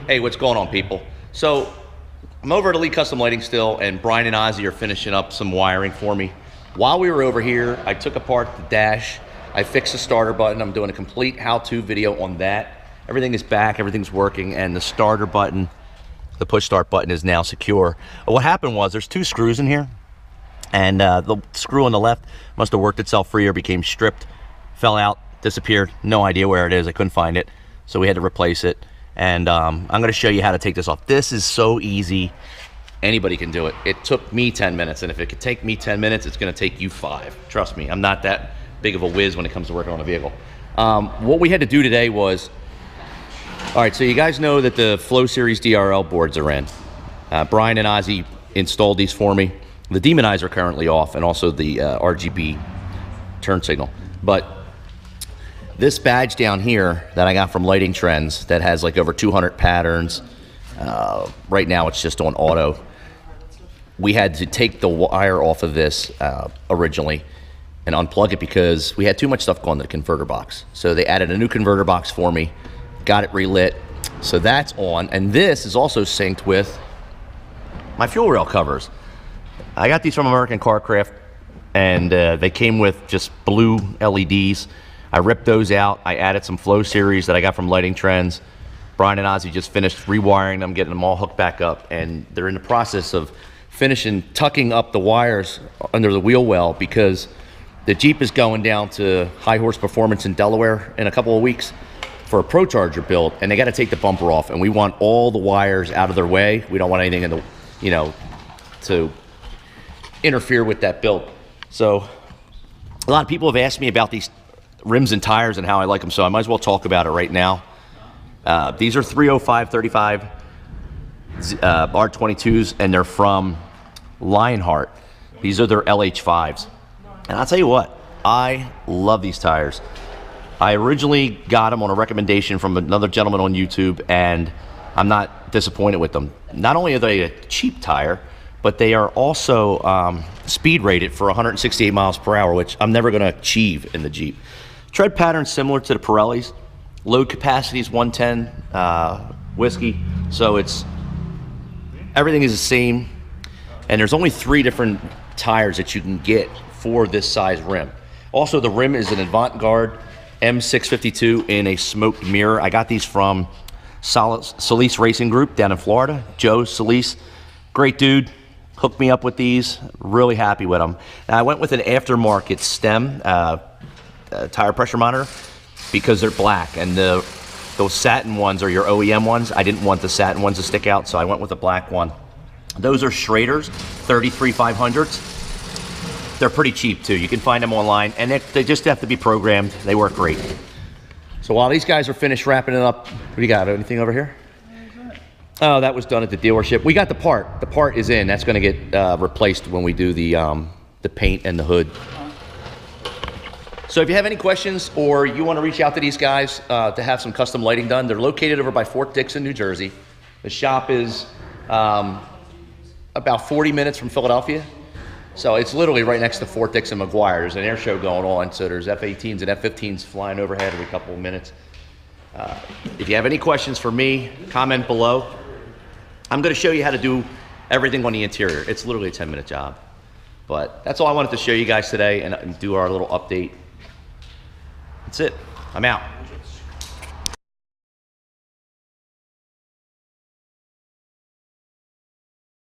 Hey, what's going on, people? So I'm over at Elite Custom Lighting still, and Brian and Ozzy are finishing up some wiring for me. While we were over here, I took apart the dash. I fixed the starter button. I'm doing a complete how-to video on that. Everything is back, everything's working, and the starter button, the push start button, is now secure. But what happened was there's two screws in here, and the screw on the left must have worked itself free or became stripped, fell out, disappeared. No idea where it is. I couldn't find it, so we had to replace it. And I'm going to show you how to take this off. This is so easy. Anybody can do it. It took me 10 minutes, and if it could take me 10 minutes, it's going to take you 5. Trust me, I'm not that big of a whiz when it comes to working on a vehicle. What we had to do today was, all right, so you guys know that the Flow Series DRL boards are in. Brian and Ozzy installed these for me. The Demonizer are currently off, and also the RGB turn signal. But this badge down here that I got from Lighting Trends that has like over 200 patterns, right now it's just on auto. We had to take the wire off of this originally and unplug it because we had too much stuff going to the converter box. So they added a new converter box for me, got it relit. So that's on, and this is also synced with my fuel rail covers. I got these from American Carcraft, and they came with just blue LEDs. I ripped those out. I added some Flow Series that I got from Lighting Trends. Brian and Ozzy just finished rewiring them, getting them all hooked back up, and they're in the process of finishing tucking up the wires under the wheel well because the Jeep is going down to High Horse Performance in Delaware in a couple of weeks for a Procharger build, and they got to take the bumper off, and we want all the wires out of their way. We don't want anything in the, you know, to interfere with that build. So a lot of people have asked me about these rims and tires and how I like them, so I might as well talk about it right now. These are 305/35 R22s, and they're from Lionheart. These are their LH5s. And I'll tell you what, I love these tires. I originally got them on a recommendation from another gentleman on YouTube, and I'm not disappointed with them. Not only are they a cheap tire, but they are also speed rated for 168 miles per hour, which I'm never going to achieve in the Jeep. Tread pattern similar to the Pirellis. Load capacity is 110 whiskey, so everything is the same. And there's only 3 different tires that you can get for this size rim. Also, the rim is an Avant-Garde M652 in a smoked mirror. I got these from Solis Racing Group down in Florida. Joe Solis, great dude, hooked me up with these. Really happy with them. Now, I went with an aftermarket stem tire pressure monitor because they're black, and those satin ones are your OEM ones. I didn't want the satin ones to stick out, so I went with a black one. Those are Schrader's 33/500s. They're pretty cheap too. You can find them online, and they just have to be programmed. They work great. So while these guys are finished wrapping it up, what do you got? Anything over here? Oh, that was done at the dealership. We got the part. The part is in. That's going to get replaced when we do the paint and the hood. So if you have any questions or you want to reach out to these guys to have some custom lighting done, they're located over by Fort Dixon, New Jersey. The shop is about 40 minutes from Philadelphia. So it's literally right next to Fort Dixon McGuire. There's an air show going on, so there's F-18s and F-15s flying overhead every couple of minutes. If you have any questions for me, comment below. I'm going to show you how to do everything on the interior. It's literally a 10-minute job. But that's all I wanted to show you guys today and do our little update. That's it. I'm out.